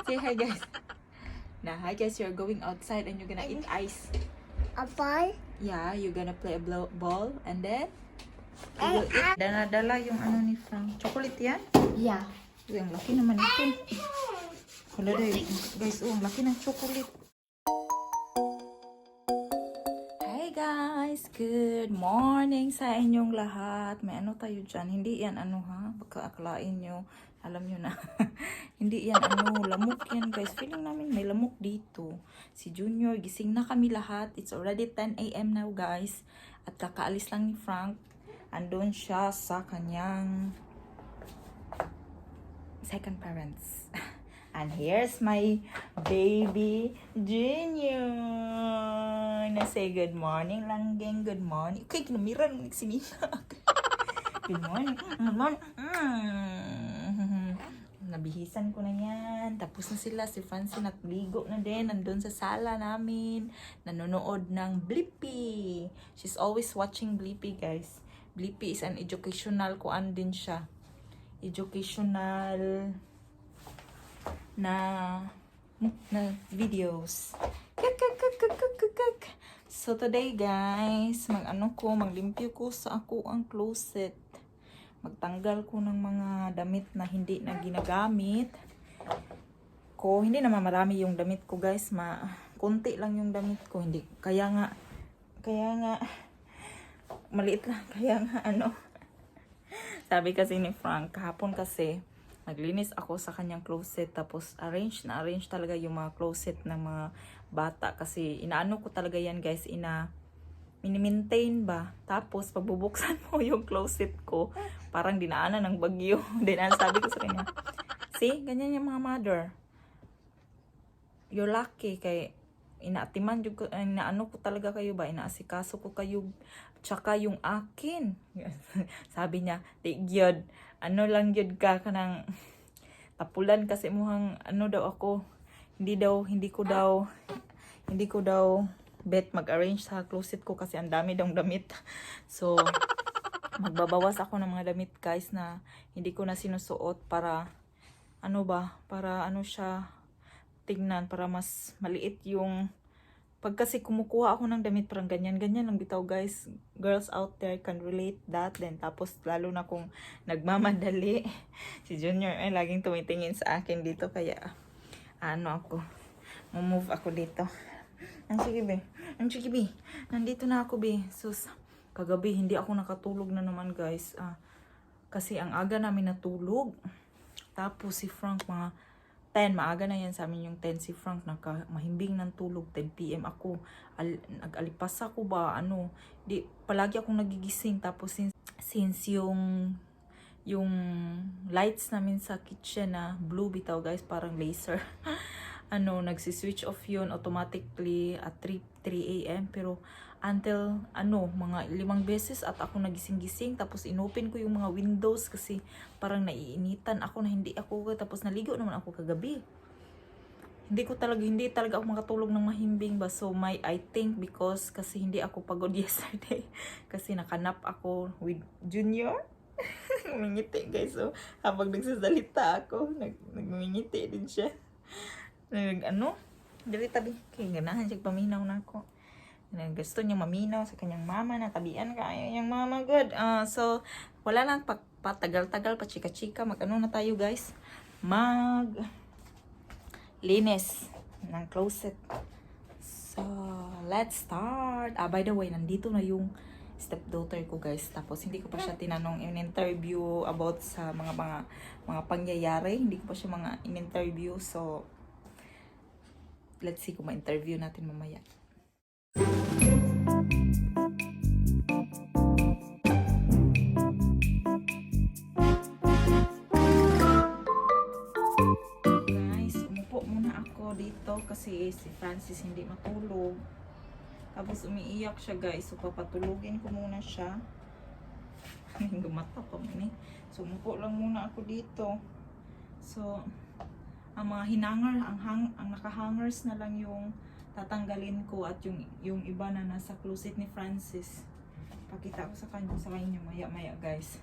Say hi guys. Now hi guys, you're going outside and you're gonna eat ice. A ball? Yeah, you're gonna play a ball and then you will eat. Dala yung ano ni Frank. Chocolate yan? Yeah. Uy, ang laki naman ito. Hala day, guys, ang laki ng chocolate. Hi guys, good morning sa inyong lahat. May ano tayo dyan? Hindi yan ano ha, baka akalain nyo. Alam nyo na. Hindi yan ano, lamok yan guys. Feeling namin may lamok dito. Si Junior, gising na kami lahat. It's already 10 a.m. now guys. At kakaalis lang ni Frank. Andun siya sa kanyang second parents. And here's my baby Junior. Na-say good morning lang, gang. Good morning. Okay, kinamiran mo nagsimina. Good morning. Good morning. Nabihisan ko na yan. Tapos na sila. Si Francie nagligo na din. Nandun sa sala namin. Nanonood ng Blippi. She's always watching Blippi, guys. Blippi is an educational kuan din siya. Educational na videos. So today guys, maglimpyo ko sa ako ang closet. Magtanggal ko ng mga damit na hindi na ginagamit. Hindi naman marami yung damit ko guys, konti lang yung damit ko, hindi kaya nga maliit lang, kaya nga sabi kasi ni Frank kahapon kasi naglinis ako sa kanyang closet, tapos arrange talaga yung mga closet ng mga bata kasi inaano ko talaga yan guys, mini-maintain ba. Tapos pagbubuksan mo yung closet ko, parang dinaanan ng bagyo. Sabi ko sa kanya, see, ganyan yung mga mother. You're lucky kay inaatiman ko, inaano ko talaga kayo ba, inaasikaso ko kayo, tsaka yung akin. Sabi niya, gyud, ano lang gyud ka kanang tapulan kasi muhang daw ako, hindi ko daw bet mag-arrange sa closet ko kasi ang dami daw damit. So magbabawas ako ng mga damit guys na hindi ko na sinusuot para para siya tingnan, para mas maliit yung pag kasi kumukuha ako ng damit, parang ganyan lang bitaw guys. Girls out there can relate that. Then tapos lalo na kung nagmamadali. Si Junior ay laging tumitingin sa akin dito, kaya ako, move ako dito. Sige be, nandito na ako be. Sus, kagabi hindi ako nakatulog na naman guys. Kasi ang aga namin natulog. Tapos si Frank mga 10, maaga na yan sa amin yung 10. Si Frank mahimbing ng tulog, 10 PM ako. Nag-alipas ako ba, palagi akong nagigising. Tapos since yung lights namin sa kitchen na blue bitaw guys, parang laser. Nagsi-switch off yun automatically at 3 AM. Pero until mga 5 beses at ako nagising-gising, tapos inopen ko yung mga windows kasi parang naiinitan ako na hindi ako, tapos naligo naman ako kagabi. Hindi talaga ako makatulog ng mahimbing ba. So I think because kasi hindi ako pagod yesterday kasi nakanap ako with Junior. Ngumingiti guys, so habang nagsasalita ako, nagngumingiti din siya. Dali tabi kay ganahan siya paminaw na ako. Gusto niya maminaw sa kanyang mama na tabian ka yung mama good. So wala lang patagal-tagal pa chika-chika, na tayo guys, linis ng closet. So let's start. By the way, nandito na yung stepdaughter ko guys. Tapos hindi ko pa siya tinanong in-interview about sa mga pangyayari. Hindi ko pa siya in-interview. So let's see kung ma-interview natin mamaya. Guys, umupo muna ako dito kasi si Francis hindi matulog. Tapos umiiyak siya guys, so papatulugin ko muna siya. Gumata pa man eh. So umupo lang muna ako dito. So ang mga hinangar, ang naka-hangers na lang yung tatanggalin ko, at yung iba na nasa closet ni Francis, pakita ko sa kanya maya guys,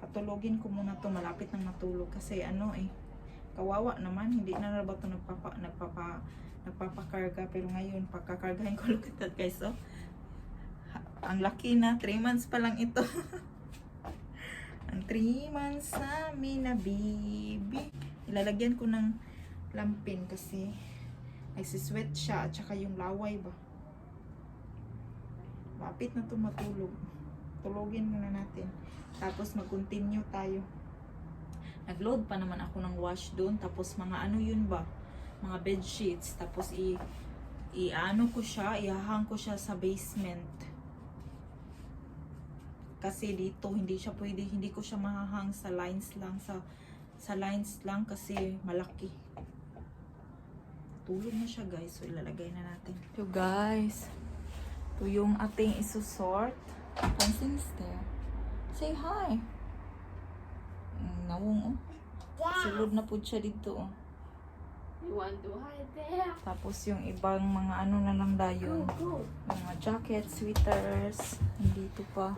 patulogin ko muna to malapit nang matulog kasi ano eh, kawawa naman, hindi na ba ito nagpapakarga, pero ngayon pagkakargahin ko, look at that guys, oh. Ang laki na, 3 months pa lang ito. Ang 3 months namin na baby. Ilalagyan ko ng lampin kasi nagsisweat siya at saka yung laway ba. Lapit na ito matulog. Tulogin muna natin. Tapos mag-continue tayo. Nag-load pa naman ako ng wash doon. Tapos mga ano yun ba? Mga bed sheets. Tapos i-ano ko siya, ihahang ko siya sa basement. Kasi dito hindi siya pwede, hindi ko siya mahahang sa lines lang, sa lines lang kasi malaki. Tulog na siya guys, so ilalagay na natin. So guys, ito yung ating isusort. Pansin there. Say hi. Nawong oh. Sulod na po siya dito oh. You want to hide there? Tapos yung ibang mga ano na lang dayon. Mga jacket, sweaters, nandito pa.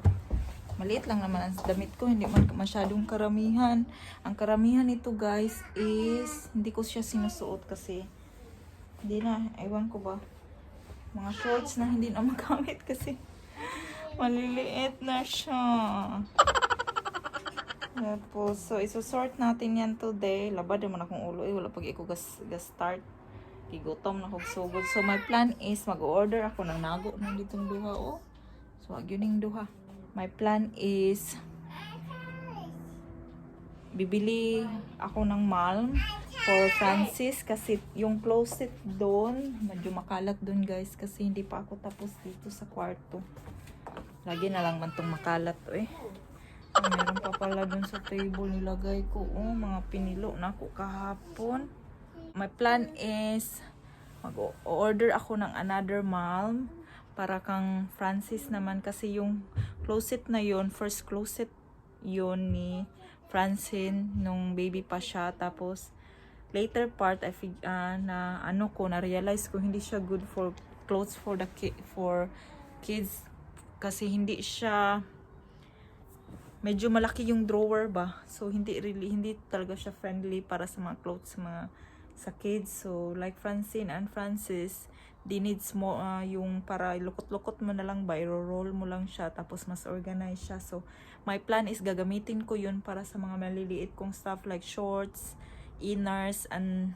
Maliit lang naman ang damit ko, hindi man masyadong karamihan. Ang karamihan nito guys is, hindi ko siya sinusuot kasi, hindi na, ewan ko ba. Mga shorts na hindi na magamit kasi, maliliit na siya. Tapos, so isusort natin yan today. Labad naman akong ulo eh, wala pag start. Gigutom na akong sugod. So my plan is, mag-order ako ng nago ng ditong duha oh. So, wag yun yung duha. My plan is bibili ako ng malm for Francis kasi yung closet doon, medyo makalat doon guys kasi hindi pa ako tapos dito sa kwarto. Lagi na lang man tong makalat eh. Meron pa pala doon sa table nilagay ko. Oh, mga pinilo na ako kahapon. My plan is mag-order ako ng another malm para kang Francis naman kasi yung closet na yon, first closet yon ni Francine nung baby pa siya. Tapos later part na ano ko na realize ko hindi siya good for clothes for kids kasi hindi siya, medyo malaki yung drawer ba, so hindi talaga siya friendly para sa mga clothes sa kids. So like Francine and Francis, they needs mo yung para lukot-lukot mo na lang ba, i-roll mo lang siya tapos mas organized siya. So my plan is gagamitin ko yun para sa mga maliliit kong stuff like shorts, inners, and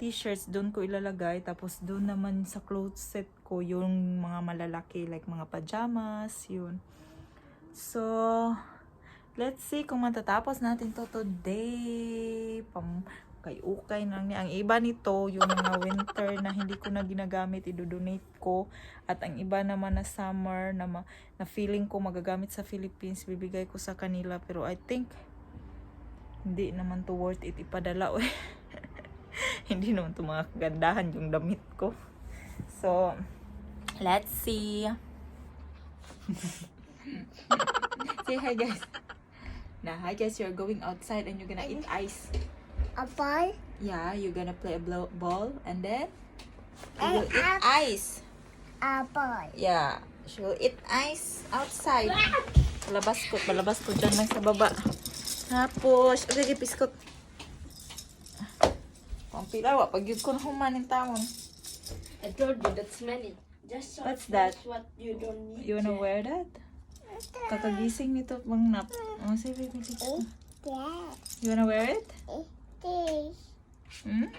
t-shirts. Doon ko ilalagay. Tapos doon naman sa clothes set ko yung mga malalaki like mga pajamas, yun. So let's see kung matatapos natin to today. Ukay lang niya. Ang iba nito, yung mga winter na hindi ko na ginagamit, idodonate ko. At ang iba naman na summer na feeling ko magagamit sa Philippines, bibigay ko sa kanila. Pero I think, hindi naman to worth it ipadala. Hindi naman to mga kagandahan yung damit ko. So, let's see. Say hi guys. Now, hi guys, you're going outside and you're gonna eat ice. A ball? Yeah, you're gonna play a ball and then you will eat ice. A ball. Yeah, she will eat ice outside. Palabas ko dyan lang sa baba. Tapos, okay, piskot. Pampilawa, pag yun ko na humanin tawon. I told you that's smelly. Just so What's that? what you don't need. You wanna wear that? Kakagising nito bang nap. Oh, sige, baby. Yeah. You wanna wear it? This. Hmm?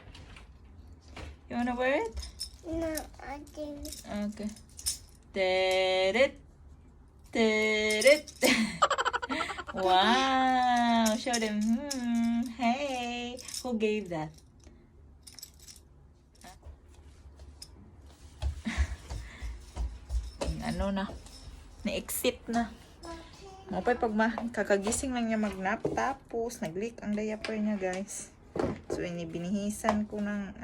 You wanna wear it? No, I didn't. Okay. Teret. Teret. Wow. Show them. Hey. Who gave that? Ano na? Na-exit na. Mapay pag kakagising lang niya mag-nap. Tapos, nag-leak ang diaper niya, guys. So, binihisan ko ng,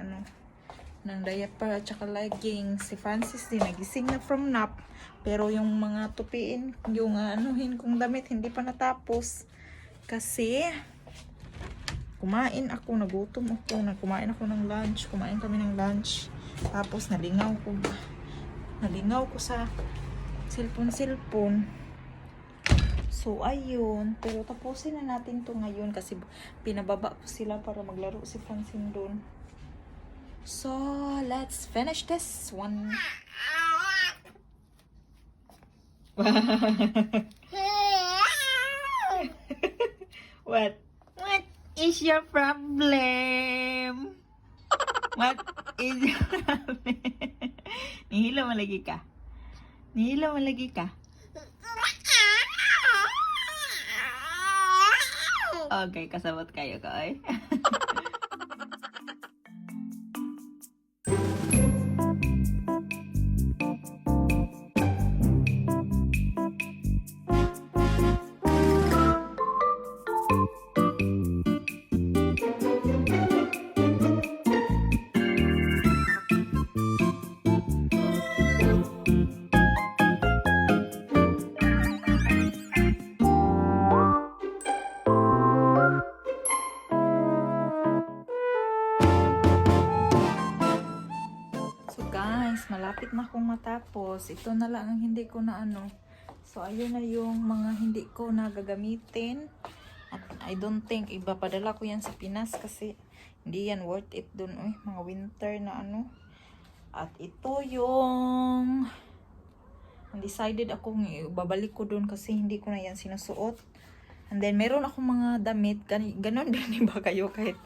ng diaper at saka leggings. Si Francis din, nagising na from nap. Pero yung mga tupiin, yung anuhin kong damit, hindi pa natapos. Kasi, kumain ako, nagutom ako. Kumain ako ng lunch. Kumain kami ng lunch. Tapos, nalingaw ko sa cellphone. So, ayun. Pero tapusin na natin to ngayon kasi pinababa ko sila para maglaro si Francine doon. So, let's finish this one. What? What is your problem? What is your problem? Nihilo mo lagi ka? Nihilo mo lagi ka? Okay, kasabot kayo ka, eh. So guys, malapit na akong matapos. Ito na lang ang hindi ko na ano. So ayun na yung mga hindi ko na gagamitin. At I don't think ipapadala ko yan sa Pinas kasi hindi yan worth it dun. Uy, mga winter na ano. At ito yung undecided akong babalik ko dun kasi hindi ko na yan sinusuot. And then meron akong mga damit. Ganon din ba kayo kahit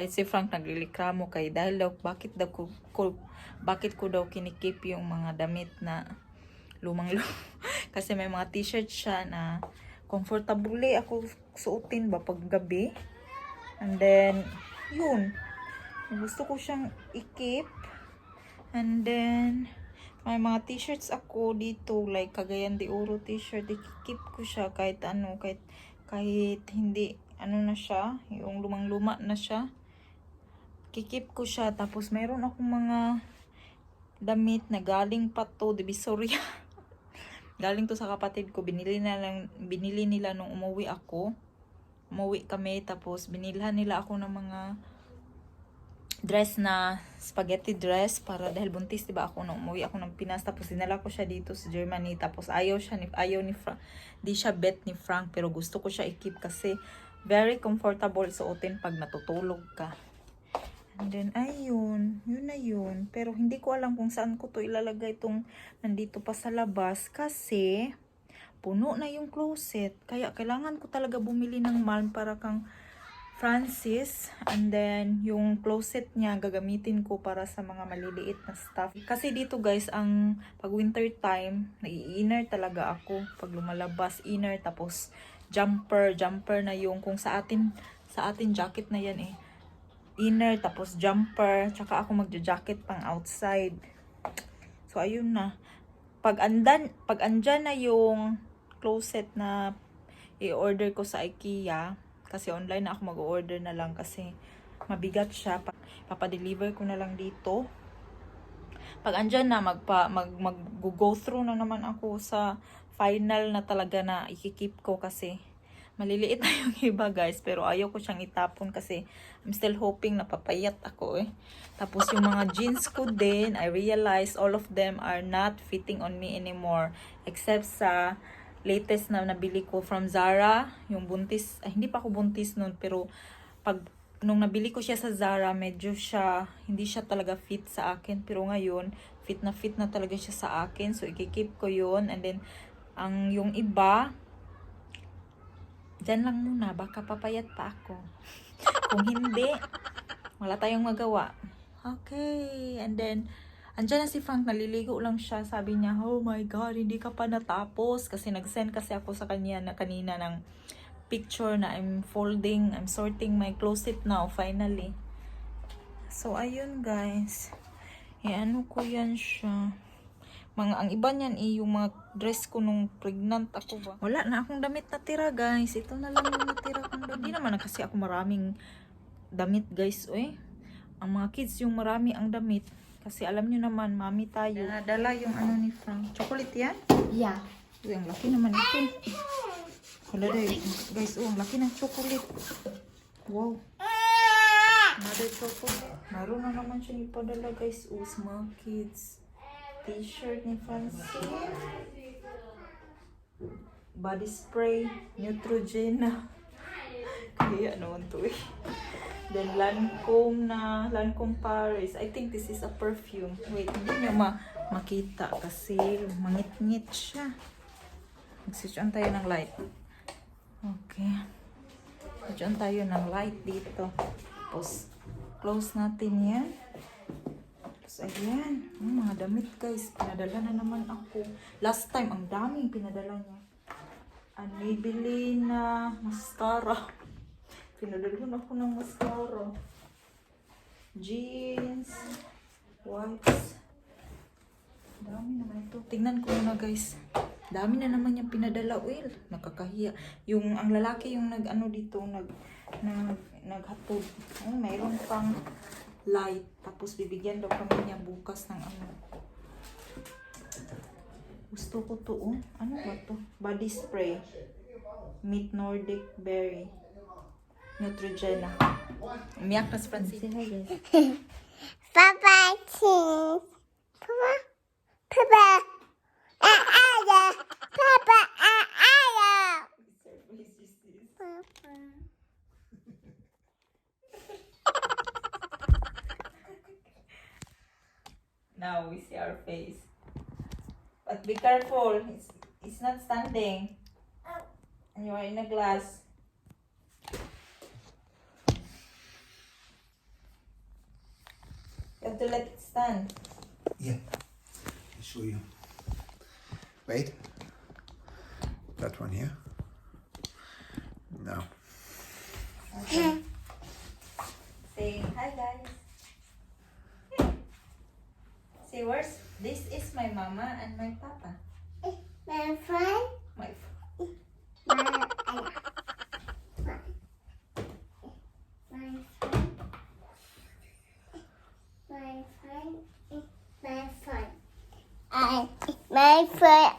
si Frank naglilikramo kay dahil daw bakit ko daw kinikip yung mga damit na lumang kasi may mga t-shirt siya na comfortable ako suotin ba pag gabi. And then yun, gusto ko siyang ikip. And then may mga t-shirts ako dito like Cagayan de Oro t-shirt, ikikip ko siya kahit ano, kahit hindi ano na siya, yung lumang-luma na siya, kikip ko siya. Tapos mayroon akong mga damit na galing pa to Divisoria. Galing to sa kapatid ko, binili nila nung umuwi kami, tapos binilhan nila ako ng mga dress na spaghetti dress para dahil buntis, diba ako nung umuwi ako ng Pinas. Tapos dinala ko siya dito sa Germany. Tapos di siya bet ni Frank, pero gusto ko siya i-keep kasi very comfortable suotin pag natutulog ka. And then, ayun. Yun na yun. Pero hindi ko alam kung saan ko to ilalagay itong nandito pa sa labas. Kasi, puno na yung closet. Kaya, kailangan ko talaga bumili ng malm para kang Francis. And then, yung closet niya, gagamitin ko para sa mga maliliit na stuff. Kasi dito guys, pag winter time, nai-inner talaga ako. Pag lumalabas, inner. Tapos, jumper na yung kung sa atin jacket na yan eh. Inner, tapos jumper, tsaka ako magja-jacket pang outside. So, ayun na. Pag andyan na yung closet na i-order ko sa IKEA, kasi online na ako mag-order na lang kasi mabigat siya. Papadeliver ko na lang dito. Pag andyan na, mag-go through na naman ako sa final na talaga na ikikip ko kasi maliliit na yung iba guys, pero ayaw ko siyang itapon kasi I'm still hoping na papayat ako eh. Tapos yung mga jeans ko din, I realized all of them are not fitting on me anymore. Except sa latest na nabili ko from Zara, yung buntis, hindi pa ako buntis nun, pero nung nabili ko siya sa Zara, medyo hindi siya talaga fit sa akin. Pero ngayon, fit na talaga siya sa akin. So, ikikip ko yun. And then, yung iba, dyan lang muna, baka papayat pa ako. Kung hindi, wala tayong magawa. Okay, and then, andyan na si Frank, naliligo lang siya. Sabi niya, oh my God, hindi ka pa natapos. Kasi nag-send kasi ako sa kanya na kanina ng picture na I'm sorting my closet now, finally. So, ayun guys. Ano ko yan siya. Ang iba niyan yung mga dress ko nung pregnant ako ba. Wala na akong damit na tira guys. Ito na lang yung natira kong damit. Hindi naman kasi ako maraming damit guys. Ang mga kids yung marami ang damit. Kasi alam nyo naman, mami tayo. Dala yung ano ni Frank. Chocolate yan? Yeah. Uy, ang laki naman ito. Hala day. Guys, ang laki ng chocolate. Wow. Another chocolate. Naroon na naman siya ipadala guys. Sa mga kids. T-shirt ni Francis. body spray, Neutrogena. Kaya naman to eh. Then Lancome Paris. I think this is a perfume. Wait, hindi nyo makita kasi mangit-ngit siya. Mag-switch on tayo ng light. Okay. Switch on tayo ng light dito. Tapos, close natin yan. Tapos, ayan. Mga damit guys. Pinadala na naman ako. Last time, ang daming pinadala niya. Ang bibili na mascara. Pinadala ako ng mascara. Jeans. Whites. Dami naman ito. Tingnan ko muna guys. Dami na naman yung pinadala. Well, nakakahiya. Ang lalaki yung nag-ano dito, naghatod. Mayroon pang light. Tapos bibigyan daw kami niya bukas ng ano. Gusto ko to, oh. Ano ba to? Body spray. Meet Nordic Berry. Neutrogena. Umiyak na si Francis. Papa cheese. Papa. Papa. Papa. Papa. Now we see our face. But be careful. It's not standing. And you are in a glass. You have to let it stand. Yeah, I'll show you. Wait. That one here. No. Okay. Say hi guys. Say this is my mama and my papa. My friend. My My friend. My friend. My friend. My friend.